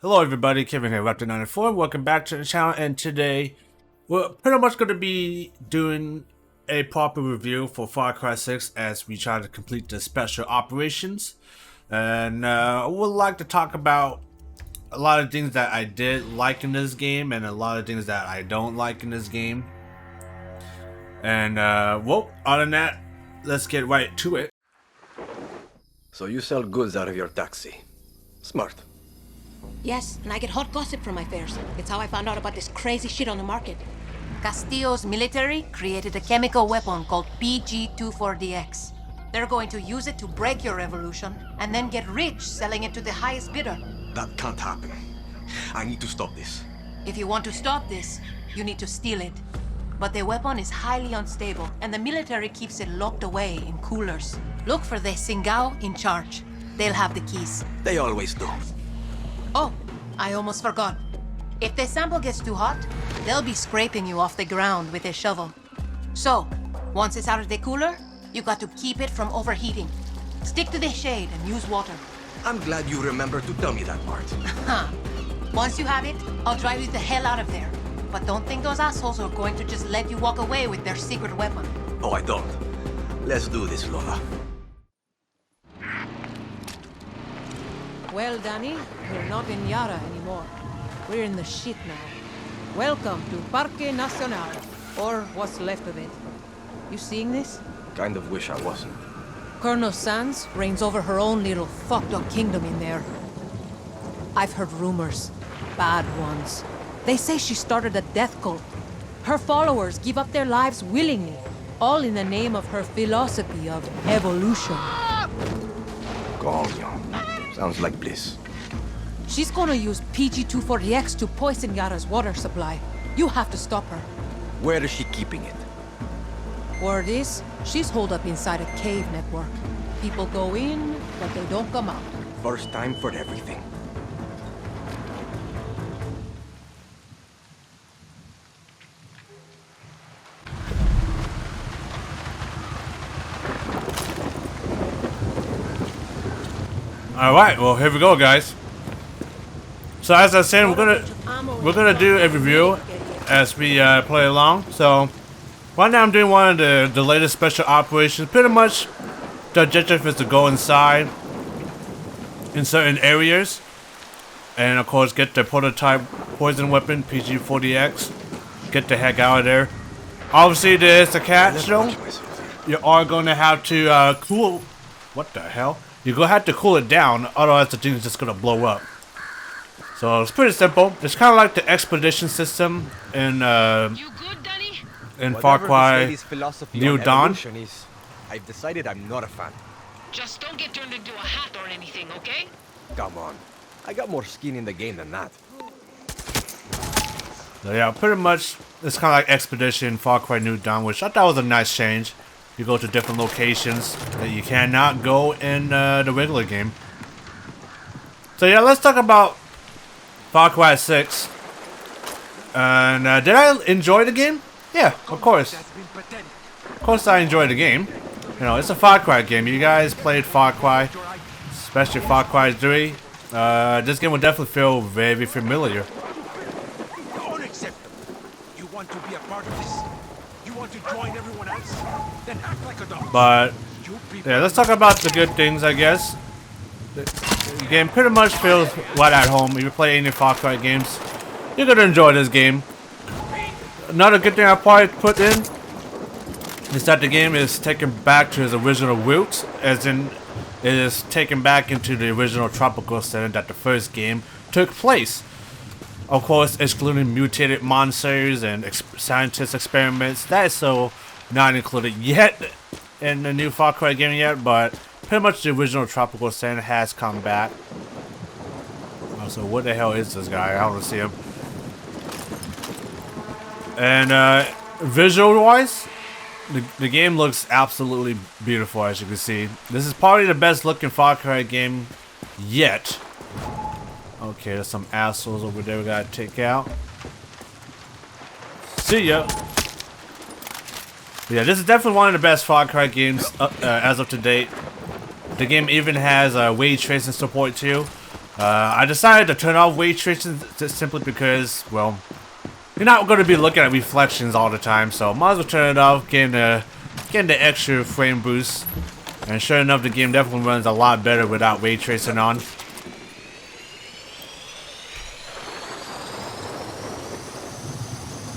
Hello everybody, Kevin here, Raptor94. Welcome back to the channel, and today we're pretty much going to be doing a proper review for Far Cry 6 as we try to complete the special operations. And I would like to talk about a lot of things that I did like in this game and a lot of things that I don't like in this game. And well, other than that, let's get right to it. So you sell goods out of your taxi. Smart. Yes, and I get hot gossip from my fares. It's how I found out about this crazy shit on the market. Castillo's military created a chemical weapon called PG-24DX. They're going to use it to break your revolution and then get rich selling it to the highest bidder. That can't happen. I need to stop this. If you want to stop this, you need to steal it. But the weapon is highly unstable, and the military keeps it locked away in coolers. Look for the Singao in charge. They'll have the keys. They always do. Oh, I almost forgot. If the sample gets too hot, they'll be scraping you off the ground with a shovel. So, once it's out of the cooler, you got to keep it from overheating. Stick to the shade and use water. I'm glad you remembered to tell me that part. Huh. Once you have it, I'll drive you the hell out of there. But don't think those assholes are going to just let you walk away with their secret weapon. Oh, I don't. Let's do this, Lola. Well, Danny, we're not in Yara anymore. We're in the shit now. Welcome to Parque Nacional, or what's left of it. You seeing this? Kind of wish I wasn't. Colonel Sands reigns over her own little fucked up kingdom in there. I've heard rumors. Bad ones. They say she started a death cult. Her followers give up their lives willingly, all in the name of her philosophy of evolution. Coño. Sounds like bliss. She's gonna use PG-24DX to poison Yara's water supply. You have to stop her. Where is she keeping it? Word is, she's holed up inside a cave network. People go in, but they don't come out. First time for everything. Alright, well here we go guys. So as I said, we're gonna do a review as we play along. So right now I'm doing one of the latest special operations. Pretty much the objective is to go inside in certain areas and of course get the prototype poison weapon PG-40X. Get the heck out of there. Obviously there's a catch though. You are gonna have to cool. What the hell? You're gonna have to cool it down, otherwise the thing is just gonna blow up. So it's pretty simple. It's kind of like the expedition system in Far Cry New Dawn. I've decided I'm not a fan. Just don't get turned into a hat or anything, okay? Come on. I got more skin in the game than that. So yeah, pretty much it's kind of like expedition Far Cry New Dawn, which I thought was a nice change. You go to different locations that you cannot go in the regular game. So yeah, let's talk about Far Cry 6. And did I enjoy the game? Yeah, of course. Of course I enjoyed the game. You know, it's a Far Cry game. You guys played Far Cry, especially Far Cry 3. This game will definitely feel very familiar. Unacceptable. You want to be a part of this? You want to join everyone else? Then act like a dog. But yeah, let's talk about the good things, I guess. The game pretty much feels right at home. If you play any Far Cry games, you're gonna enjoy this game. Another good thing I probably put in is that the game is taken back to its original roots, as in it is taken back into the original tropical setting that the first game took place. Of course, excluding mutated monsters and scientist experiments. That is so not included yet in the new Far Cry game yet, but pretty much the original tropical setting has come back. So what the hell is this guy? I don't see him. And visual-wise, the game looks absolutely beautiful, as you can see. This is probably the best looking Far Cry game yet. Okay, there's some assholes over there we gotta take out. See ya. Yeah, this is definitely one of the best Far Cry games as of to date. The game even has ray tracing support too. I decided to turn off weight tracing simply because, well, you're not going to be looking at reflections all the time, so might as well turn it off, getting the extra frame boost. And sure enough, the game definitely runs a lot better without ray tracing on.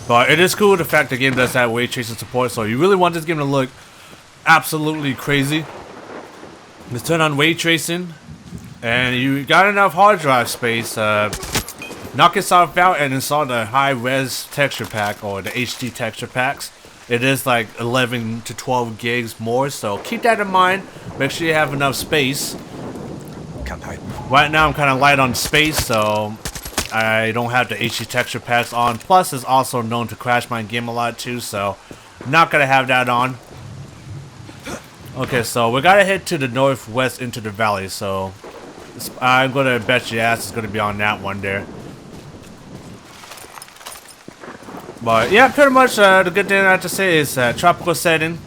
But it is cool the fact the game does have ray tracing support, so you really want this game to look absolutely crazy. Just turn on ray tracing, and you got enough hard drive space. Knock yourself out and install the high-res texture pack or the HD texture packs. It is like 11 to 12 gigs more, so keep that in mind. Make sure you have enough space. Can't hide. Right now I'm kind of light on space, so I don't have the HD texture packs on. Plus, it's also known to crash my game a lot too, so I'm not gonna have that on. Okay, so we gotta head to the northwest into the valley, so I'm gonna bet your ass it's gonna be on that one there. But yeah, pretty much the good thing I have to say is tropical setting.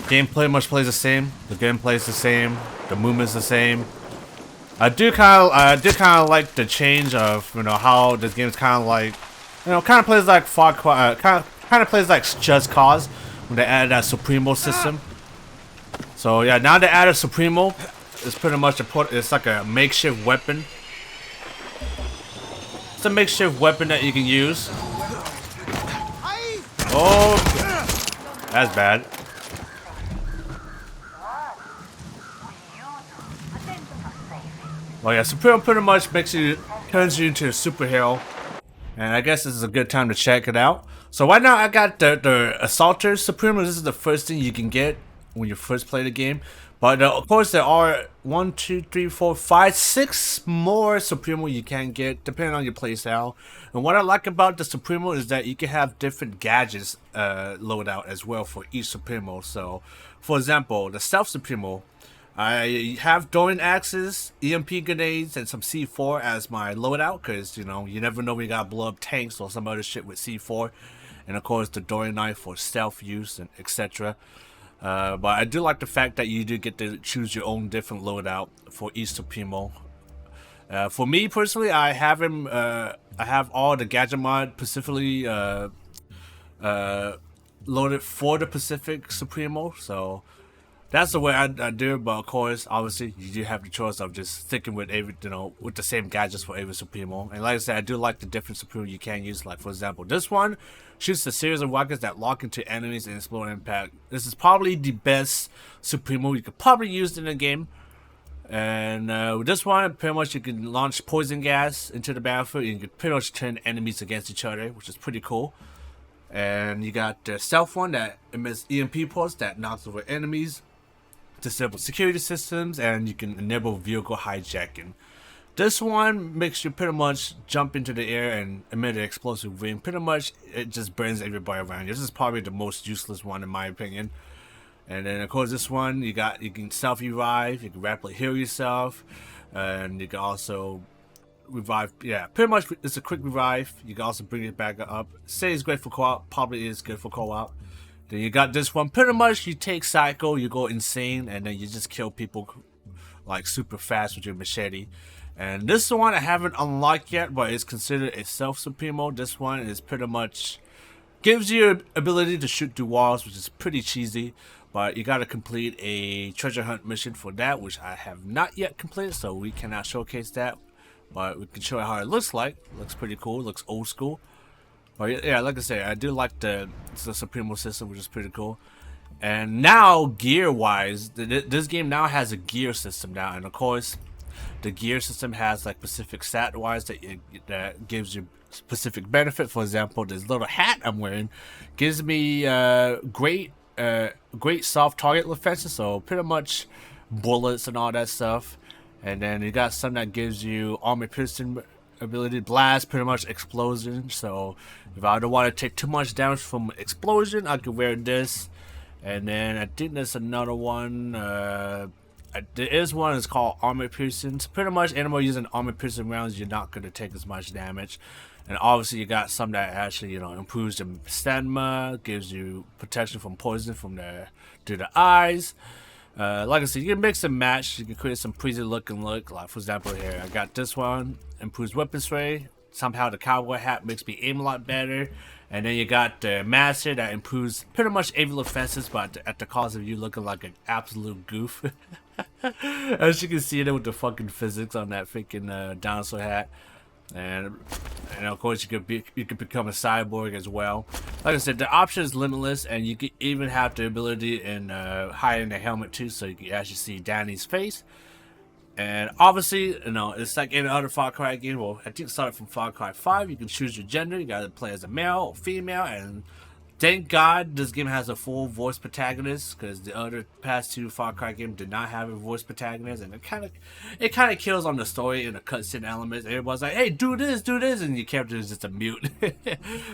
Game pretty much plays the same. The gameplay is the same. The movement's the same. I do kind of like the change of how this game's kind of like kind of plays like Far Cry, kind of plays like Just Cause when they added that Supremo system. So yeah, now they added Supremo. It's pretty much it's like a makeshift weapon. It's a makeshift weapon that you can use. Oh, that's bad. Well, yeah, Supremo pretty much turns you into a superhero, and I guess this is a good time to check it out. So right now I got the Assaulter Supremo. This is the first thing you can get when you first play the game. But of course there are 1, 2, 3, 4, 5, 6 more Supremo you can get depending on your playstyle. And what I like about the Supremo is that you can have different gadgets load out as well for each Supremo. So for example, the Stealth Supremo, I have throwing axes, EMP grenades, and some C4 as my loadout because you never know when you gotta blow up tanks or some other shit with C4. And of course the throwing knife for stealth use and etc. But I do like the fact that you do get to choose your own different loadout for each Supremo. For me personally, I have him. I have all the gadget mod specifically loaded for the Pacific Supremo. So that's the way I do it. But of course, obviously, you do have the choice of just sticking with every, with the same gadgets for every Supremo. And like I said, I do like the different Supremo you can use. Like for example, this one shoots a series of rockets that lock into enemies and explode impact. This is probably the best Supremo you could probably use in the game. And with this one, pretty much you can launch poison gas into the battlefield. You can pretty much turn enemies against each other, which is pretty cool. And you got the stealth one that emits EMP pulse that knocks over enemies, disable security systems, and you can enable vehicle hijacking. This one makes you pretty much jump into the air and emit an explosive ring. Pretty much it just burns everybody around you. This is probably the most useless one in my opinion. And then of course this one you can self revive, you can rapidly heal yourself, and you can also revive. Yeah, pretty much it's a quick revive. You can also bring it back up. Say it's great for co-op, probably is good for co-op. Then you got this one, pretty much you take Psycho, you go insane, and then you just kill people like super fast with your machete. And this one I haven't unlocked yet, but it's considered a Stealth Supremo. This one is pretty much gives you ability to shoot through walls, which is pretty cheesy. But you gotta complete a treasure hunt mission for that, which I have not yet completed, so we cannot showcase that. But we can show you how it looks like. It looks pretty cool, it looks old school. But yeah, like I said, I do like the Supremo system, which is pretty cool. And now, gear-wise, this game now has a gear system now, and of course, the gear system has like specific stat-wise that gives you specific benefit. For example, this little hat I'm wearing gives me great soft target defenses, so pretty much bullets and all that stuff. And then you got some that gives you armor piercing ability, blast, pretty much explosion. So if I don't want to take too much damage from explosion, I can wear this. And then I think there's another one. There is one that's called armor piercing. So pretty much anyone using armor piercing rounds, you're not going to take as much damage. And obviously you got some that actually improves the stamina, gives you protection from poison to the eyes. Like I said, you can mix and match. You can create some pretty looking look. Like for example, here I got this one, improves weapon spray. Somehow the cowboy hat makes me aim a lot better. And then you got the master that improves pretty much every offenses, but at the cost of you looking like an absolute goof. As you can see there with the fucking physics on that freaking dinosaur hat. And of course you could become a cyborg as well. Like I said, the option is limitless, and you can even have the ability in hiding the helmet too, so you can actually see Danny's face. And obviously, you know, it's like any other Far Cry game. Well, I think it started from Far Cry 5. You can choose your gender. You gotta play as a male or female, and thank God this game has a full voice protagonist, because the other past 2 Far Cry games did not have a voice protagonist, and it kind of kills on the story and the cutscene elements. Everybody's like, "Hey, do this," and your character is just a mute.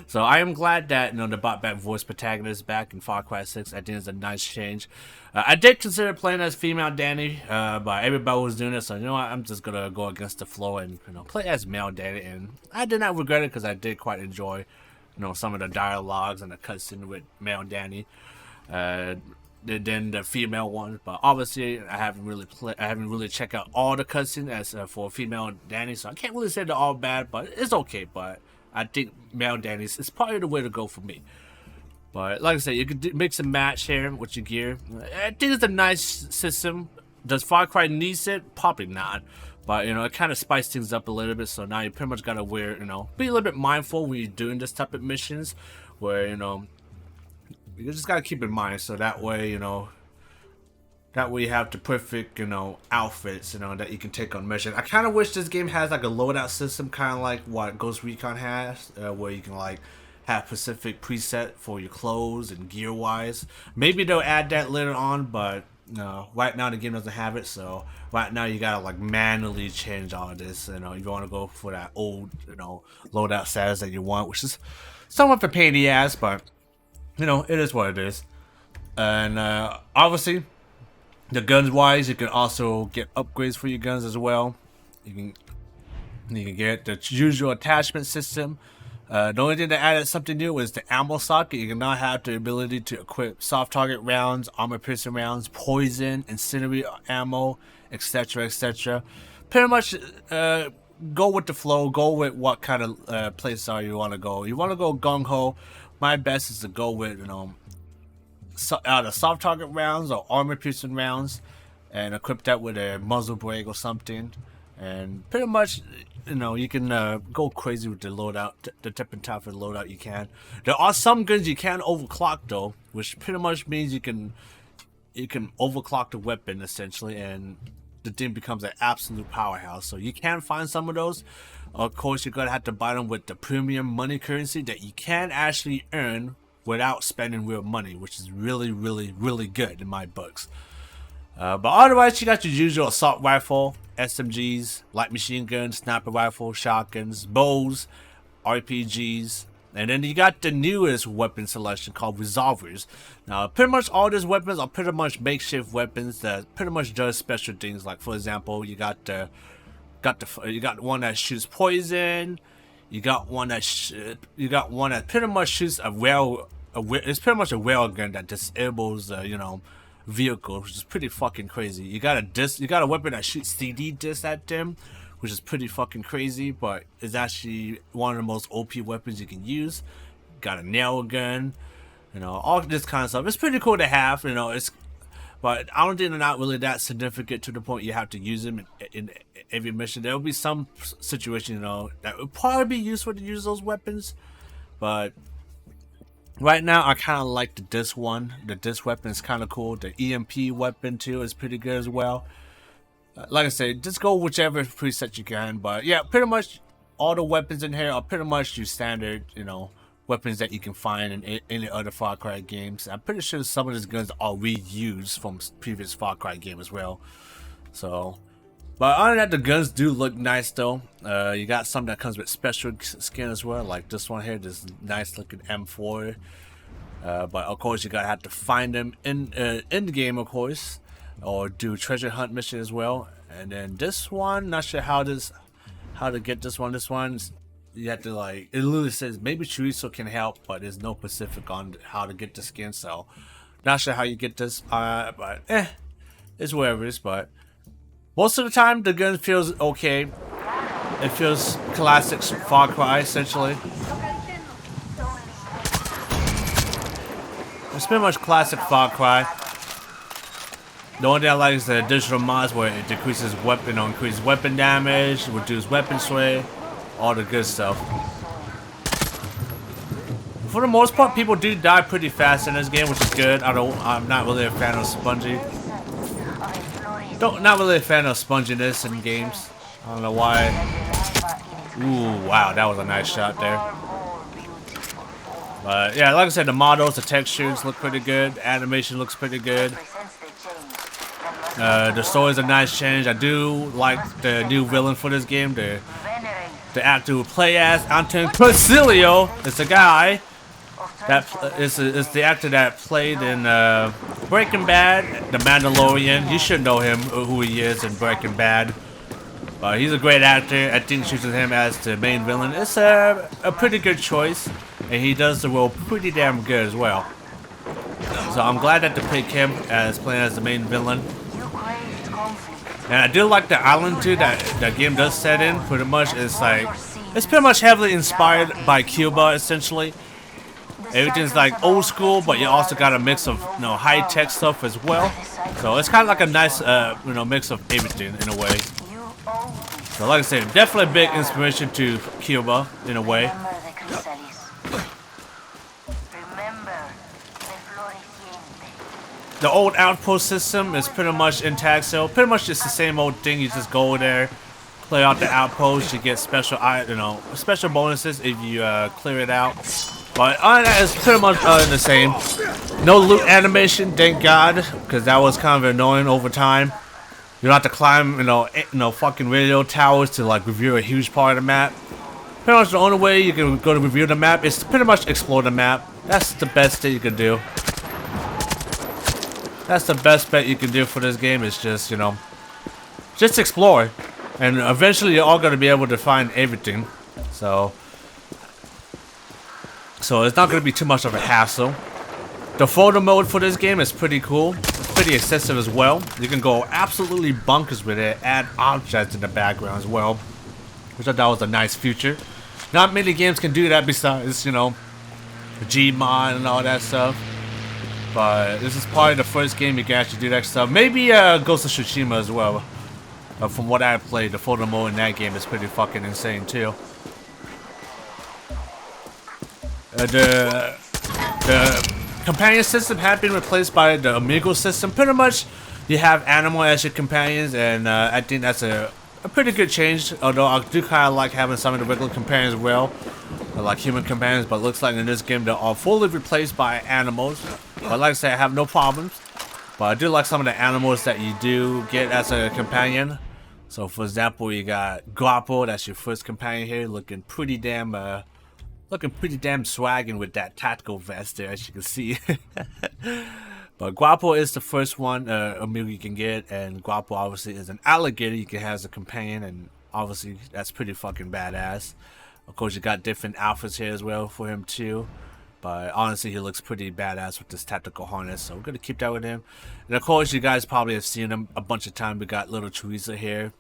So I am glad that, you know, they brought back voice protagonists back in Far Cry 6. I think it's a nice change. I did consider playing as female Danny, but everybody was doing it, so you know what? I'm just gonna go against the flow and, you know, play as male Danny, and I did not regret it because I did quite enjoy, you know, some of the dialogues and the cutscene with male Danny, than the female one. But obviously, I haven't really checked out all the cutscenes as for female Danny, so I can't really say they're all bad, but it's okay. But I think male Danny's is probably the way to go for me. But like I said, you can mix and match here with your gear. I think it's a nice system. Does Far Cry needs it? Probably not. But, you know, it kind of spiced things up a little bit. So now you pretty much got to be a little bit mindful when you're doing this type of missions. Where, you know, you just got to keep in mind. So that way, you know, you have the perfect, you know, outfits, you know, that you can take on missions. I kind of wish this game has like a loadout system, kind of like what Ghost Recon has. Where you can like have specific preset for your clothes and gear wise. Maybe they'll add that later on, but no, right now the game doesn't have it. So right now you gotta like manually change all this, you know, if you want to go for that old, you know, loadout status that you want, which is somewhat of a pain in the ass, but you know, it is what it is. And obviously the guns wise, you can also get upgrades for your guns as well. You can get the usual attachment system. The only thing that added something new was the ammo socket. You can now have the ability to equip soft target rounds, armor piercing rounds, poison, incendiary ammo, etc, etc. Pretty much go with the flow. Go with what kind of place you want to go. You want to go gung-ho. My best is to go with, you know, the soft target rounds or armor piercing rounds, and equip that with a muzzle brake or something. And pretty much, you know, you can go crazy with the loadout, the tip and top of the loadout you can. There are some guns you can overclock though, which pretty much means you can overclock the weapon essentially, and the thing becomes an absolute powerhouse. So you can find some of those. Of course, you're gonna have to buy them with the premium money currency that you can actually earn without spending real money, which is really, really, really good in my books. But otherwise, you got your usual assault rifle, SMGs, light machine guns, sniper rifle, shotguns, bows, RPGs, and then you got the newest weapon selection called resolvers. Now, pretty much all these weapons are pretty much makeshift weapons that pretty much does special things. Like for example, you got one that shoots poison. You got one that pretty much shoots it's pretty much a railgun that disables you know, vehicles, which is pretty fucking crazy. You got a weapon that shoots CD discs at them, which is pretty fucking crazy, but it's actually one of the most OP weapons you can use. Got a nail gun, you know, all this kind of stuff. It's pretty cool to have, you know. But I don't think they're not really that significant to the point you have to use them in every mission. There will be some situation, you know, that would probably be useful to use those weapons, but right now I kind of like the disc one. The disc weapon is kind of cool. The EMP weapon too is pretty good as well. Like I said, just go whichever preset you can. But yeah, pretty much all the weapons in here are pretty much your standard, you know, weapons that you can find in any other Far Cry games. I'm pretty sure some of these guns are reused from previous Far Cry game as well. So, but other than that, the guns do look nice though. You got some that comes with special skin as well, like this one here, this nice looking M4. But of course, you gotta have to find them in the game, of course, or do treasure hunt mission as well. And then this one, not sure how to get this one. This one, you have to like, it literally says maybe chorizo can help, but there's no specific on how to get the skin, so not sure how you get this. But it's whatever it is, but most of the time the gun feels okay. It feels classic Far Cry essentially. It's pretty much classic Far Cry. The only thing I like is the additional mods where it decreases weapon or increases weapon damage, reduces weapon sway, all the good stuff. For the most part, people do die pretty fast in this game, which is good. I'm not really a fan of spongy. Not really a fan of sponginess in games. I don't know why. Ooh, wow, that was a nice shot there. But yeah, like I said, the models, the textures look pretty good. The animation looks pretty good. The story's a nice change. I do like the new villain for this game. The actor who play as Untitled Chapter. It's a guy that is the actor that played in Breaking Bad, The Mandalorian. You should know him, who he is in Breaking Bad. He's a great actor. I think choosing him as the main villain is a pretty good choice, and he does the role pretty damn good as well. So I'm glad that they picked him as playing as the main villain. And I do like the island too that the game does set in. Pretty much, it's pretty much heavily inspired by Cuba essentially. Everything's like old school, but you also got a mix of high tech stuff as well. So it's kind of like a nice mix of everything in a way. So like I said, definitely a big inspiration to Cuba in a way. The old outpost system is pretty much intact, so pretty much just the same old thing. You just go there, play out the outpost, you get special bonuses if you clear it out. But other than that, it's pretty much the same. No loot animation, thank God, because that was kind of annoying over time. You don't have to climb, fucking radio towers to like review a huge part of the map. Pretty much the only way you can go to review the map is to pretty much explore the map. That's the best thing you can do. That's the best bet you can do for this game is just, just explore. And eventually you're all going to be able to find everything. So it's not going to be too much of a hassle. The photo mode for this game is pretty cool. It's pretty excessive as well. You can go absolutely bonkers with it. Add objects in the background as well. Which I thought was a nice feature. Not many games can do that besides, Gmod and all that stuff. But this is probably the first game you can actually do that stuff. Maybe Ghost of Tsushima as well. From what I played, the photo mode in that game is pretty fucking insane too. The companion system had been replaced by the Amigo system. Pretty much, you have animal as your companions, and I think that's a pretty good change. Although I do kind of like having some of the regular companions as well, like human companions. But it looks like in this game they're all fully replaced by animals. But like I said, I have no problems. But I do like some of the animals that you do get as a companion. So for example, you got Guapo, that's your first companion here, looking pretty damn swagging with that tactical vest there, as you can see. But Guapo is the first one amigo you can get, and Guapo obviously is an alligator you can have as a companion, and obviously that's pretty fucking badass. Of course, you got different outfits here as well for him too. But honestly, he looks pretty badass with this tactical harness, so we're gonna keep that with him. And of course, you guys probably have seen him a bunch of times. We got little Teresa here,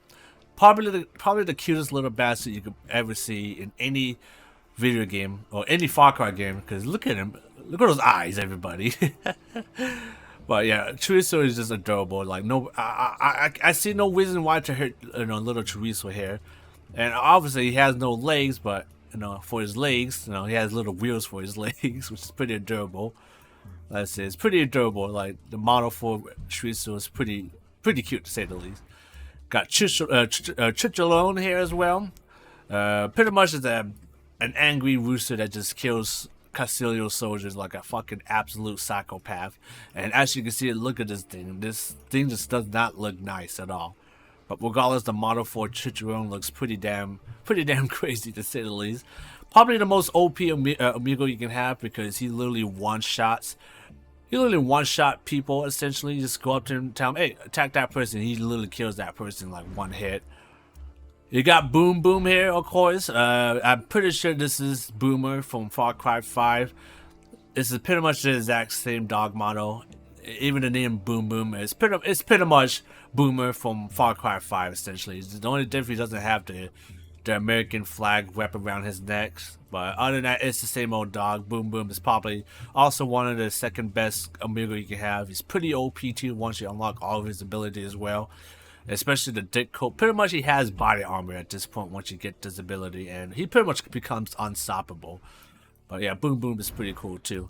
probably the cutest little bastard you could ever see in any video game or any Far Cry game. Because look at him, look at those eyes, everybody. But yeah, Teresa is just adorable. Like I see no reason why to hurt little Teresa here. And obviously he has no legs, but for his legs, he has little wheels for his legs, which is pretty adorable. Let's say it's pretty adorable. Like the model for Teresa is pretty cute to say the least. Got Chicholone here as well. Pretty much is an angry rooster that just kills Castillo soldiers like a fucking absolute psychopath. And as you can see, look at this thing. This thing just does not look nice at all. But regardless, the model for Chicholone looks pretty damn crazy to say the least. Probably the most OP amigo you can have, because he literally one-shots. He literally one-shot people, essentially. You just go up to him and tell him, hey, attack that person. He literally kills that person like one hit. You got Boom Boom here, of course. I'm pretty sure this is Boomer from Far Cry 5. This is pretty much the exact same dog model. Even the name Boom Boom is pretty much Boomer from Far Cry 5 essentially. The only difference, he doesn't have the American flag wrapped around his neck, but other than that, it's the same old dog. Boom Boom is probably also one of the second best amigo you can have. He's pretty OP too once you unlock all of his ability as well, especially the dick coat. Pretty much he has body armor at this point once you get this ability, and he pretty much becomes unstoppable. But yeah, Boom Boom is pretty cool too.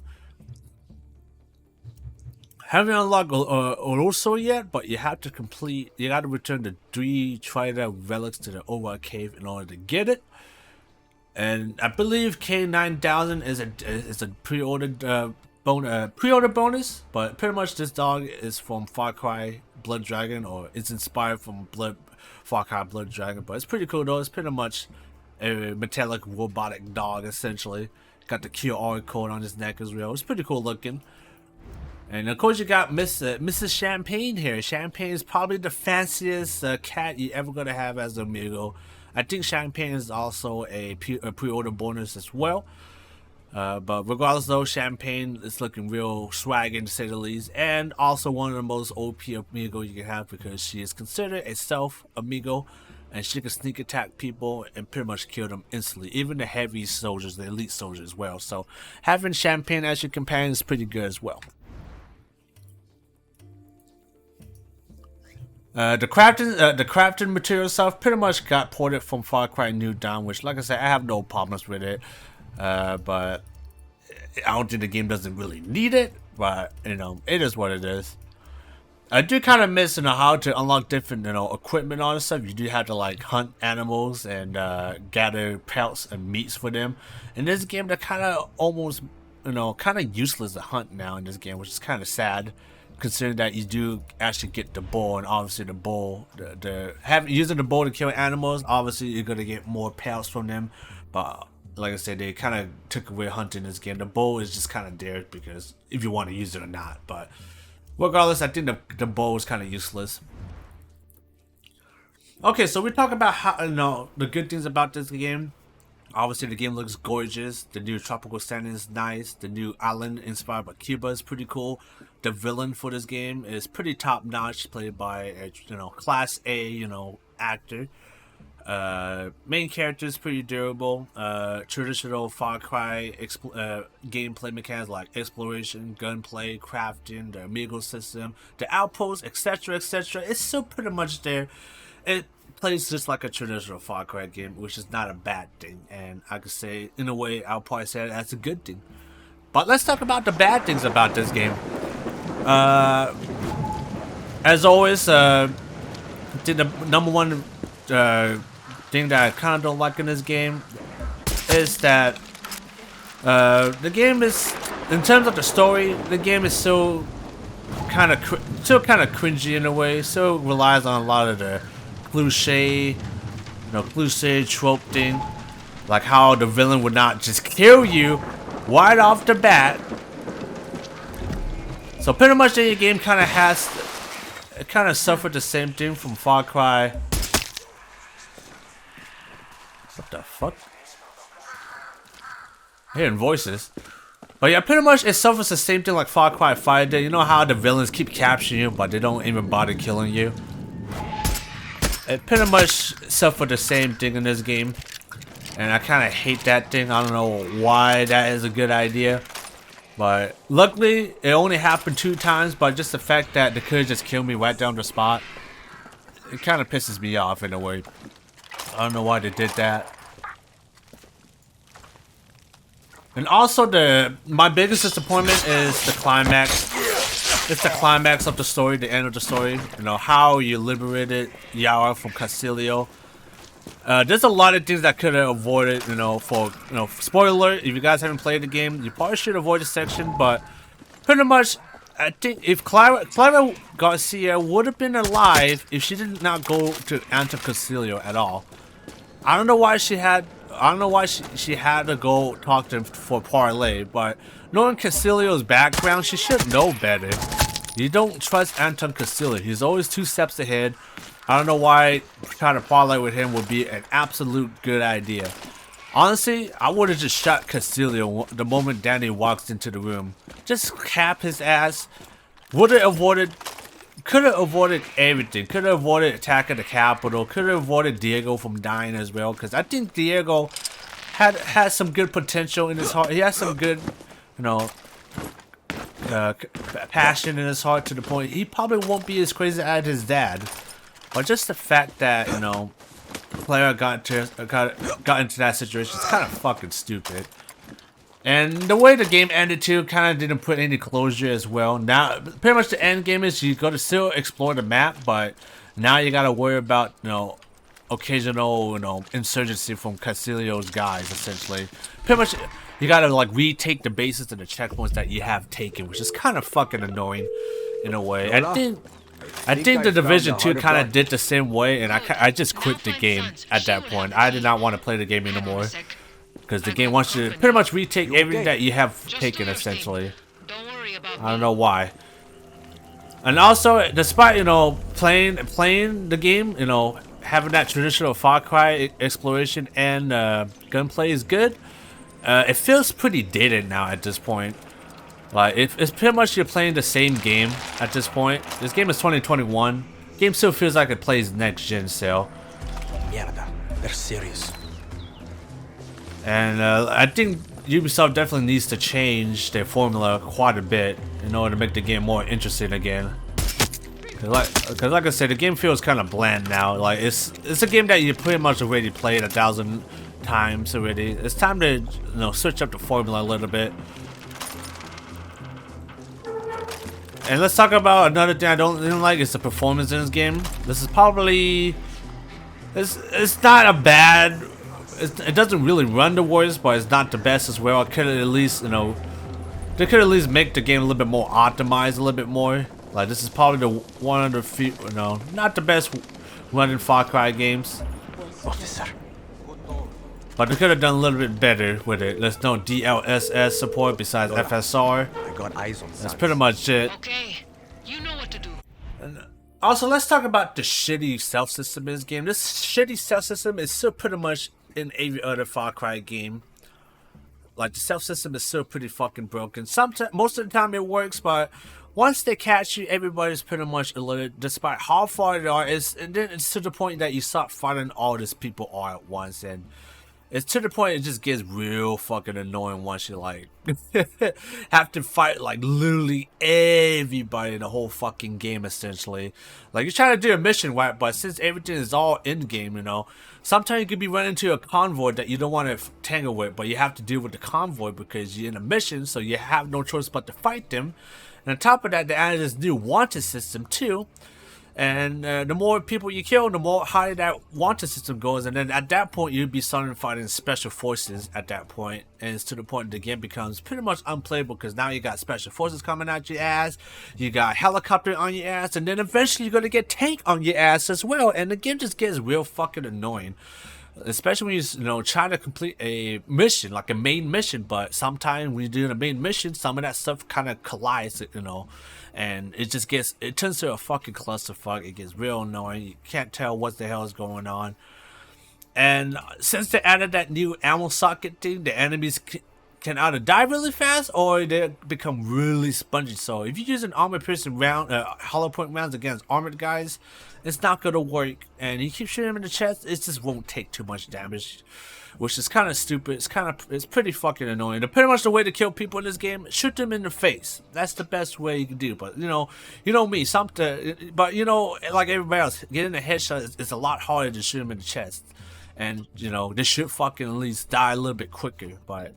Haven't unlocked Oroso yet, but you have to complete. You got to return the 3 Trident relics to the Overworld Cave in order to get it. And I believe K9000 is a pre-ordered pre-order bonus. But pretty much this dog is from Far Cry Blood Dragon, or it's inspired from Far Cry Blood Dragon. But it's pretty cool though. It's pretty much a metallic robotic dog essentially. Got the QR code on his neck as well. It's pretty cool looking. And of course you got Mrs. Champagne here. Champagne is probably the fanciest cat you're ever going to have as an amigo. I think Champagne is also a pre-order bonus as well. But regardless though, Champagne is looking real swaggy to say the least. And also one of the most OP amigo you can have, because she is considered a stealth amigo. And she can sneak attack people and pretty much kill them instantly. Even the heavy soldiers, the elite soldiers as well. So having Champagne as your companion is pretty good as well. The crafting material stuff pretty much got ported from Far Cry New Dawn, which, like I said, I have no problems with it. But I don't think the game doesn't really need it. But you know, it is what it is. I do kind of miss, you know, how to unlock different, you know, equipment on and stuff. You do have to like hunt animals and gather pelts and meats for them. In this game, they're kind of almost, you know, kind of useless to hunt now in this game, which is kind of sad, considering that you do actually get the bow, and obviously the bow, using the bow to kill animals, obviously you're gonna get more pelts from them. But like I said, they kind of took away hunting in this game. The bow is just kind of there because if you want to use it or not. But regardless, I think the bow is kind of useless. Okay, so we talk about how, you know, the good things about this game. Obviously, the game looks gorgeous. The new tropical setting is nice. The new island inspired by Cuba is pretty cool. The villain for this game is pretty top notch, played by a, you know, class A, you know, actor. Main character is pretty durable. Traditional Far Cry gameplay mechanics like exploration, gunplay, crafting, the amigo system, the outposts, etc., etc. It's still pretty much there. It plays just like a traditional Far Cry game, which is not a bad thing, and I could say, in a way, I'll probably say that's a good thing. But let's talk about the bad things about this game. As always, the number one thing that I kind of don't like in this game is that the game is, in terms of the story, the game is still kind of cringy in a way. Still relies on a lot of the cliche trope thing, like how the villain would not just kill you right off the bat. So pretty much the game kind of suffered the same thing from Far Cry. What the fuck? Hearing voices. But yeah, pretty much it suffers the same thing like Far Cry 5 did. You know how the villains keep capturing you, but they don't even bother killing you? It pretty much suffered the same thing in this game. And I kind of hate that thing. I don't know why that is a good idea. But luckily, it only happened 2 times. But just the fact that they could just kill me right down the spot, it kind of pisses me off in a way. I don't know why they did that. And also, my biggest disappointment is the climax. It's the climax of the story, the end of the story. You know, how you liberated Yara from Castillo. There's a lot of things that could have avoided, spoiler alert, if you guys haven't played the game, you probably should avoid this section, but pretty much, I think if Clara Garcia would have been alive if she did not go to Anton Castillo at all. I don't know why she had to go talk to him for parlay, but knowing Castillo's background, she should know better. You don't trust Anton Castillo. He's always 2 steps ahead. I don't know why trying to parlay with him would be an absolute good idea. Honestly, I would have just shot Castillo the moment Danny walks into the room. Just cap his ass, would have avoided, could have avoided everything. Could have avoided attacking the Capitol. Could have avoided Diego from dying as well. Because I think Diego had some good potential in his heart. He has some good, you know, passion in his heart to the point he probably won't be as crazy as his dad. But just the fact that, you know, player got into that situation is kind of fucking stupid. And the way the game ended too kind of didn't put any closure as well. Now, pretty much the end game is you got to still explore the map, but now you got to worry about, you know, occasional, you know, insurgency from Castillo's guys, essentially. Pretty much, you got to like retake the bases and the checkpoints that you have taken, which is kind of fucking annoying in a way. I think the Division 2 kind of did the same way, and I just quit the game at that point. I did not want to play the game anymore. Because the game wants you to pretty much retake everything that you have taken, essentially. I don't know why. And also, despite, you know, playing the game, you know, having that traditional Far Cry exploration and gunplay is good, it feels pretty dated now at this point. Like, it's pretty much you're playing the same game at this point. This game is 2021. Game still feels like it plays next gen still. Mierda, they're serious. And I think Ubisoft definitely needs to change their formula quite a bit in order to make the game more interesting again. Cause like I said, the game feels kind of bland now. Like it's a game that you pretty much already played 1,000 times already. It's time to, you know, switch up the formula a little bit. And let's talk about another thing I don't like is the performance in this game. This is probably it's not a bad. It doesn't really run the worst, but it's not the best as well. I could at least, you know, they could at least make the game a little bit more optimized, a little bit more. Like this is probably the one of the few, you know, not the best running Far Cry games. Officer. But they could have done a little bit better with it. There's no DLSS support besides FSR. I got eyes on That's pretty much it. Okay, you know what to do. And also, let's talk about the shitty stealth system in this game. This shitty stealth system is still pretty much in every other Far Cry game. Like the stealth system is still pretty fucking broken. Sometimes, most of the time it works, but once they catch you, everybody's pretty much alerted, despite how far they are. And then it's to the point that you start fighting all these people all at once, and it's to the point it just gets real fucking annoying once you like have to fight like literally everybody in the whole fucking game essentially. Like you're trying to do a mission, right? But since everything is all in game, you know, sometimes you could be running into a convoy that you don't want to tangle with, but you have to deal with the convoy because you're in a mission, so you have no choice but to fight them. And on top of that, they added this new wanted system too. And the more people you kill, the more higher that wanted system goes. And then at that point, you'd be starting fighting special forces at that point. And it's to the point the game becomes pretty much unplayable because now you got special forces coming at your ass. You got helicopter on your ass. And then eventually you're going to get tank on your ass as well. And the game just gets real fucking annoying. Especially when you know, try to complete a mission, like a main mission. But sometimes when you're doing a main mission, some of that stuff kind of collides, you know. And it just gets, it turns to a fucking clusterfuck. It gets real annoying. You can't tell what the hell is going on. And since they added that new ammo socket thing, the enemies can either die really fast or they become really spongy. So if you're using armor-piercing round, hollow point rounds against armored guys, it's not gonna work. And you keep shooting them in the chest, it just won't take too much damage, which is kind of stupid. It's pretty fucking annoying. And pretty much the way to kill people in this game, shoot them in the face. That's the best way you can do. But you know me, but you know, like everybody else, getting a headshot is a lot harder than shoot them in the chest. And you know, they should fucking at least die a little bit quicker. But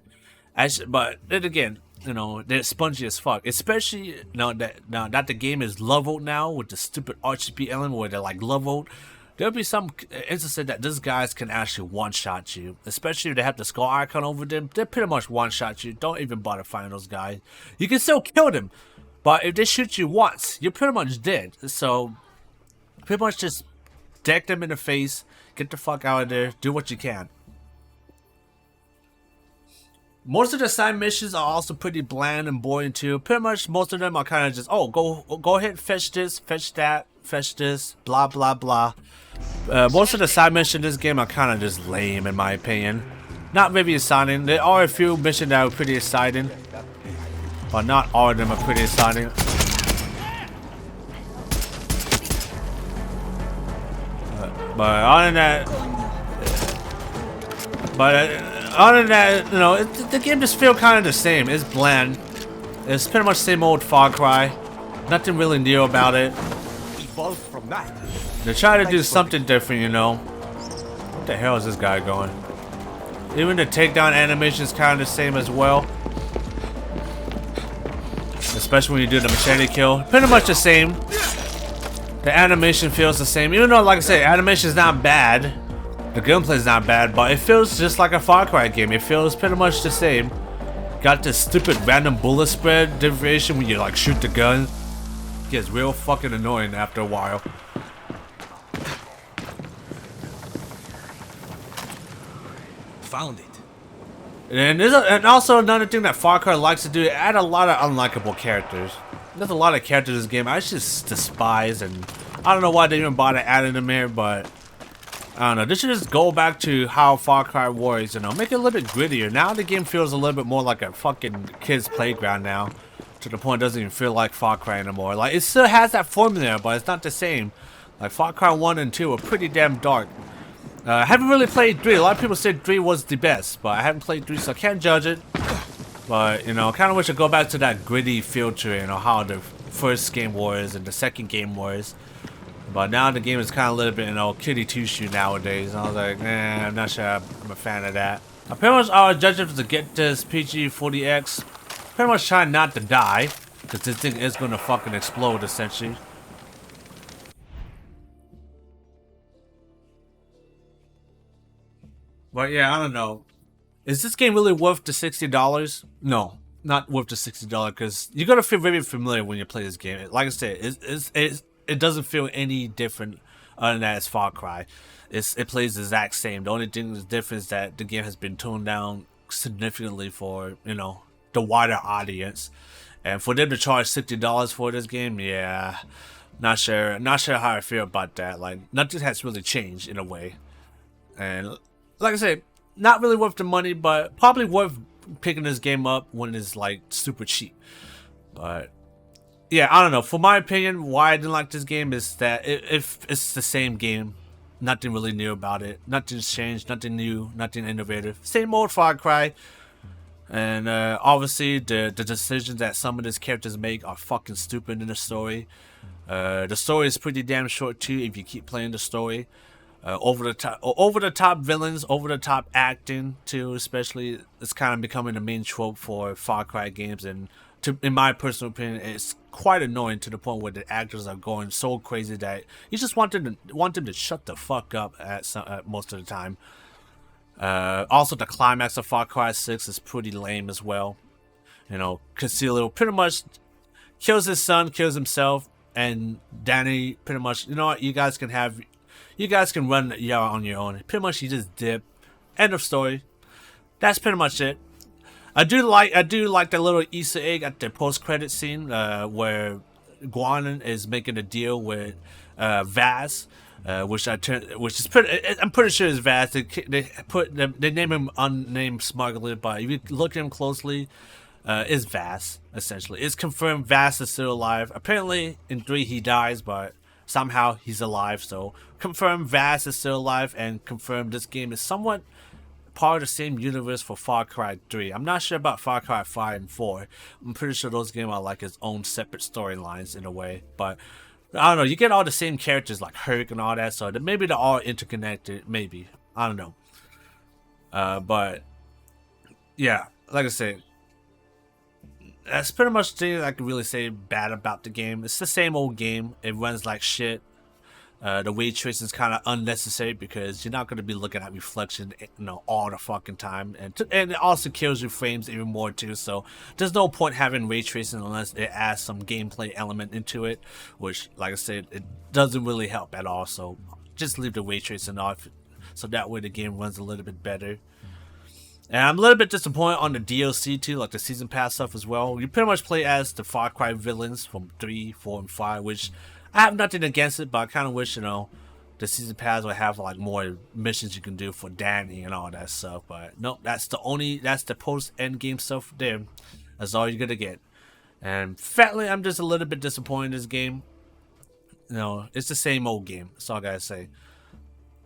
then again, you know, they're spongy as fuck. Especially now that the game is leveled now with the stupid RGB element where they're like leveled. There'll be some instances that these guys can actually one-shot you. Especially if they have the skull icon over them. They pretty much one-shot you. Don't even bother finding those guys. You can still kill them. But if they shoot you once, you're pretty much dead. So, pretty much just deck them in the face. Get the fuck out of there. Do what you can. Most of the side missions are also pretty bland and boring too. Pretty much most of them are kind of just, oh, go ahead, fetch this, fetch that, fetch this, blah blah blah. Most of the side missions in this game are kind of just lame in my opinion. Not very exciting. There are a few missions that are pretty exciting, but not all of them are pretty exciting. But other than that, you know, the game just feels kind of the same. It's bland. It's pretty much the same old Far Cry. Nothing really new about it. Evolve from that. They try to do something different, you know. What the hell is this guy going? Even the takedown animation is kind of the same as well. Especially when you do the machete kill. Pretty much the same. The animation feels the same. Even though, like I said, animation is not bad. The gameplay is not bad, but it feels just like a Far Cry game. It feels pretty much the same. Got this stupid random bullet spread variation when you like shoot the gun. It gets real fucking annoying after a while. Found it. And also another thing that Far Cry likes to do, add a lot of unlikable characters. There's a lot of characters in this game I just despise, and I don't know why they even bother adding them here, but I don't know. They should just go back to how Far Cry was, you know, make it a little bit grittier. Now the game feels a little bit more like a fucking kid's playground now, to the point it doesn't even feel like Far Cry anymore. Like, it still has that formula, but it's not the same. Like, Far Cry 1 and 2 are pretty damn dark. I haven't really played 3. A lot of people said 3 was the best, but I haven't played 3, so I can't judge it. But, you know, I kind of wish I'd go back to that gritty feel to it, you know, how the first game was and the second game was. But now the game is kind of a little bit, you know, kitty two-shoe nowadays. And I was like, I'm not sure I'm a fan of that. I pretty much our objective is to get this PG-40X. Pretty much trying not to die, because this thing is going to fucking explode, essentially. But yeah, I don't know. Is this game really worth the $60? No, not worth the $60 because you're gonna feel very familiar when you play this game. Like I said, it doesn't feel any different other than that it's Far Cry. It plays the exact same. The only thing that's different is that the game has been toned down significantly for, you know, the wider audience. And for them to charge $60 for this game, yeah, not sure how I feel about that. Like, nothing has really changed in a way. And like I said, not really worth the money, but probably worth picking this game up when it's like super cheap. But yeah, I don't know. For my opinion, why I didn't like this game is that if it's the same game, nothing really new about it. Nothing's changed, nothing new, nothing innovative. Same old Far Cry. And obviously, the decisions that some of these characters make are fucking stupid in the story. The story is pretty damn short too if you keep playing the story. Over the top villains, over the top acting too, especially. It's kind of becoming the main trope for Far Cry games, and in my personal opinion, it's quite annoying to the point where the actors are going so crazy that you just want them to shut the fuck up at most of the time. Also, the climax of Far Cry 6 is pretty lame as well. You know, Castillo pretty much kills his son, kills himself, and Danny pretty much, you know what, you guys can run on your own. Pretty much you just dip. End of story. That's pretty much it. I do like the little Easter egg at the post-credit scene where Guanin is making a deal with Vaz, which is pretty. I'm pretty sure it's Vaz. They name him unnamed smuggler, but if you look at him closely, is Vaz essentially. It's confirmed Vaz is still alive. Apparently in 3 he dies, but somehow he's alive. So confirmed Vaz is still alive, and confirmed this game is somewhat part of the same universe for Far Cry 3. I'm not sure about Far Cry 5 and 4. I'm pretty sure those games are like its own separate storylines in a way. But I don't know, you get all the same characters like Herc and all that, so maybe they're all interconnected, maybe. I don't know. But yeah, like I said, that's pretty much the thing I can really say bad about the game. It's the same old game. It runs like shit. The ray tracing is kind of unnecessary because you're not going to be looking at reflection, you know, all the fucking time, and it also kills your frames even more too. So there's no point having ray tracing unless it adds some gameplay element into it, which, like I said, it doesn't really help at all. So just leave the ray tracing off, so that way the game runs a little bit better. And I'm a little bit disappointed on the DLC too, like the season pass stuff as well. You pretty much play as the Far Cry villains from 3, 4, and 5, which I have nothing against it, but I kind of wish, you know, the season pass would have like more missions you can do for Danny and all that stuff. But nope, that's the post end game stuff there. That's all you're gonna get. And fatly, I'm just a little bit disappointed in this game. You know, it's the same old game. That's all I gotta say.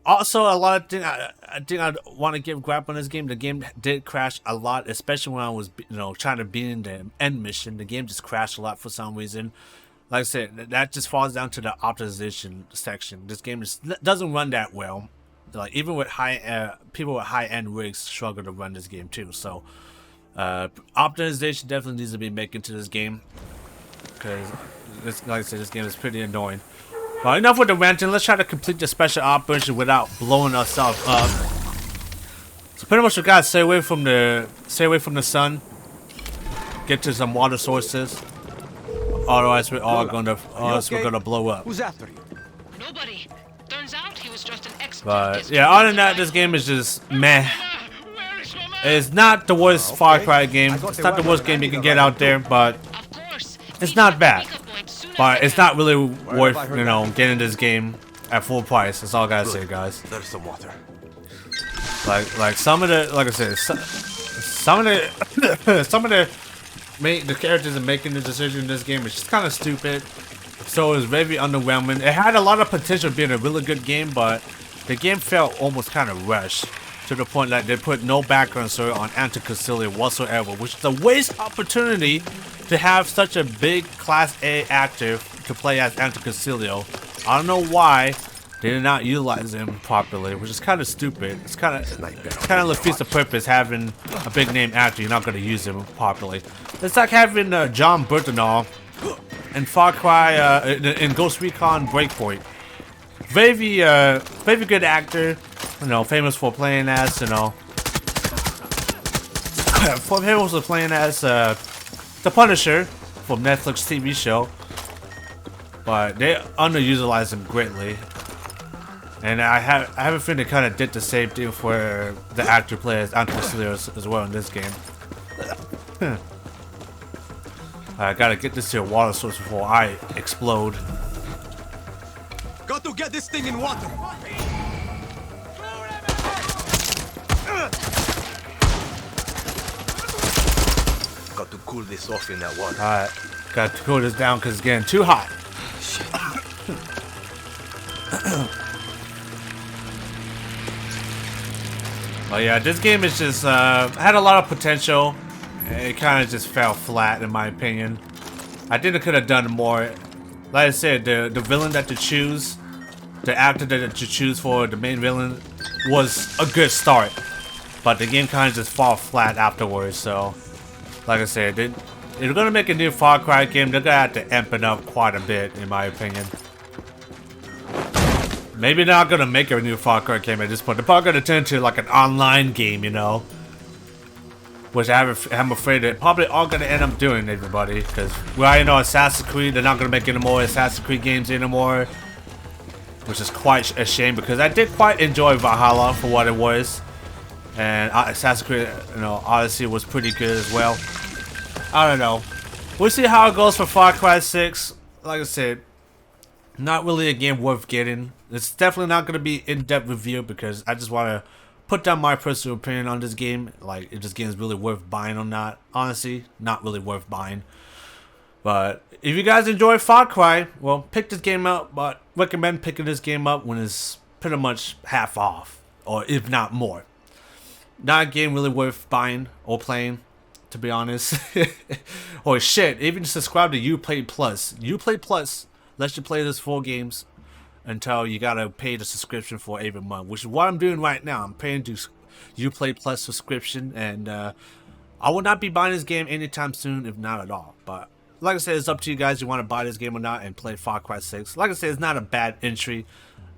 Also, a lot of things I think I want to give grab on this game. The game did crash a lot, especially when I was, trying to beat in the end mission. The game just crashed a lot for some reason. Like I said, that just falls down to the optimization section. This game doesn't run that well. Like even with people with high-end rigs struggle to run this game too. So, optimization definitely needs to be made into this game because, like I said, this game is pretty annoying. Well, enough with the ranting. Let's try to complete the special operation without blowing ourselves up. So pretty much we gotta stay away from the sun. Get to some water sources. Otherwise we're all gonna blow up. Who's after you? Nobody. Turns out he was just an expert. But yeah, other than that, this game is just meh. Where is Mama? It's not the worst Far Cry game. It's not the worst game you can get out there, but Of course. it's not bad. But it's not really worth, getting this game at full price. That's all I gotta say, guys. There's some water. Like some of the, like I said, some of the the characters are making the decision in this game is just kind of stupid. So it was very underwhelming. It had a lot of potential being a really good game, but the game felt almost kind of rushed to the point that they put no background story on Anticocilia whatsoever, which is a waste opportunity to have such a big Class A actor to play as Anticocilio. I don't know why they did not utilize him properly, which is kind of stupid. It's kind of defeats the purpose having a big name actor. You're not going to use him properly. It's like having John Berthenol in Far Cry in Ghost Recon Breakpoint. Very good actor. Famous for playing as the Punisher from Netflix TV show, but they underutilize him greatly. And I have a feeling they kind of did the same thing for the actor players Anticocilio as well in this game. I gotta get this to a water source before I explode. Got to get this thing in water. Got to cool this off in that water. Alright, got to cool this down because it's getting too hot. Well, yeah, this game is just had a lot of potential. It kind of just fell flat, in my opinion. I think it could have done more. Like I said, the villain that to choose, the actor that to choose for the main villain, was a good start. But the game kind of just fall flat afterwards. So, like I said, if they're gonna make a new Far Cry game, they're gonna have to amp it up quite a bit, in my opinion. Maybe they're not gonna make a new Far Cry game at this point. They're probably gonna turn into like an online game, which I'm afraid they're probably all gonna end up doing, everybody. Because we already know Assassin's Creed, they're not gonna make any more Assassin's Creed games anymore, which is quite a shame because I did quite enjoy Valhalla for what it was, and Assassin's Creed, Odyssey was pretty good as well. I don't know. We'll see how it goes for Far Cry 6. Like I said, not really a game worth getting. It's definitely not going to be in-depth review because I just want to put down my personal opinion on this game. Like, if this game is really worth buying or not. Honestly, not really worth buying. But if you guys enjoy Far Cry, well, pick this game up. But recommend picking this game up when it's pretty much half off, or if not more. Not a game really worth buying or playing, to be honest. Or shit, even subscribe to Uplay Plus. Uplay Plus lets you play this 4 games until you gotta pay the subscription for every month, which is what I'm doing right now. I'm paying to Uplay Plus subscription, and I will not be buying this game anytime soon, if not at all. But like I said, it's up to you guys if you want to buy this game or not and play Far Cry 6. Like I said, it's not a bad entry,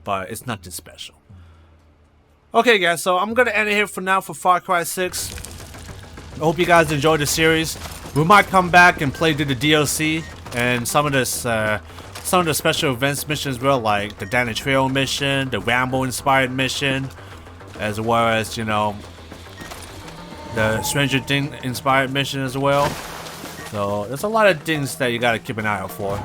but it's nothing special. Okay, guys, so I'm gonna end it here for now for Far Cry 6. I hope you guys enjoyed the series. We might come back and play through the DLC and some of the special events missions, as well, like the Danny Trail mission, the Rambo inspired mission, as well as the Stranger Things inspired mission as well. So there's a lot of things that you gotta keep an eye out for.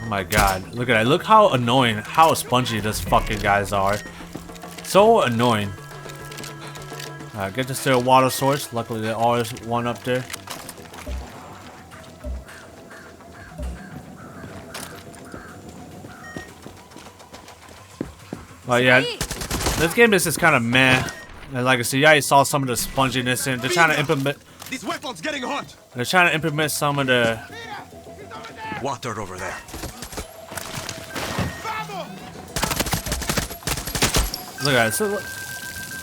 Oh my god, look at that. Look how annoying, how spongy these fucking guys are. So annoying. Get this to a water source. Luckily there always one up there. But yeah, this game is just kind of meh. And like I said, yeah, you saw some of the sponginess in. They're trying to implement. This weapon's getting hot. They're trying to implement some of the. Water over there. Look at it. So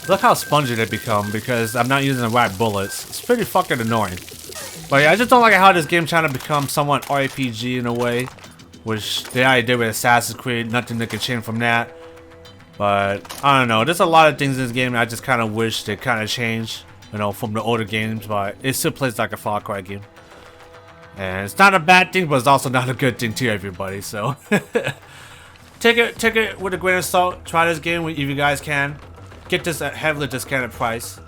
look how spongy they become because I'm not using the right bullets. It's pretty fucking annoying. But yeah, I just don't like how this game's trying to become somewhat RPG in a way, which they already did with Assassin's Creed. Nothing that can change from that. But I don't know. There's a lot of things in this game that I just kind of wish they kind of changed, you know, from the older games. But it still plays like a Far Cry game, and it's not a bad thing, but it's also not a good thing to everybody. So take it with a grain of salt. Try this game if you guys can. Get this at heavily discounted price.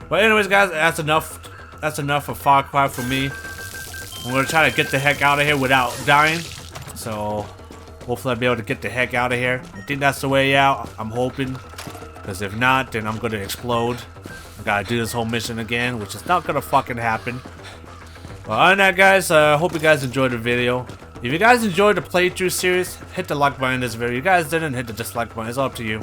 But anyways, guys, that's enough. That's enough of Far Cry for me. I'm gonna try to get the heck out of here without dying. So hopefully I'll be able to get the heck out of here. I think that's the way out. I'm hoping. Because if not, then I'm gonna explode. I gotta do this whole mission again, which is not gonna fucking happen. But other than that, guys, hope you guys enjoyed the video. If you guys enjoyed the playthrough series, hit the like button in this video. If you guys didn't, hit the dislike button. It's up to you.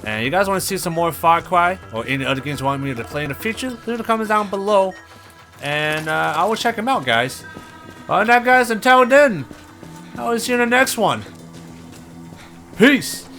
And you guys want to see some more Far Cry or any other games you want me to play in the future, leave in the comments down below. And I will check them out, guys. Other than that, guys, until then, I will see you in the next one. Peace.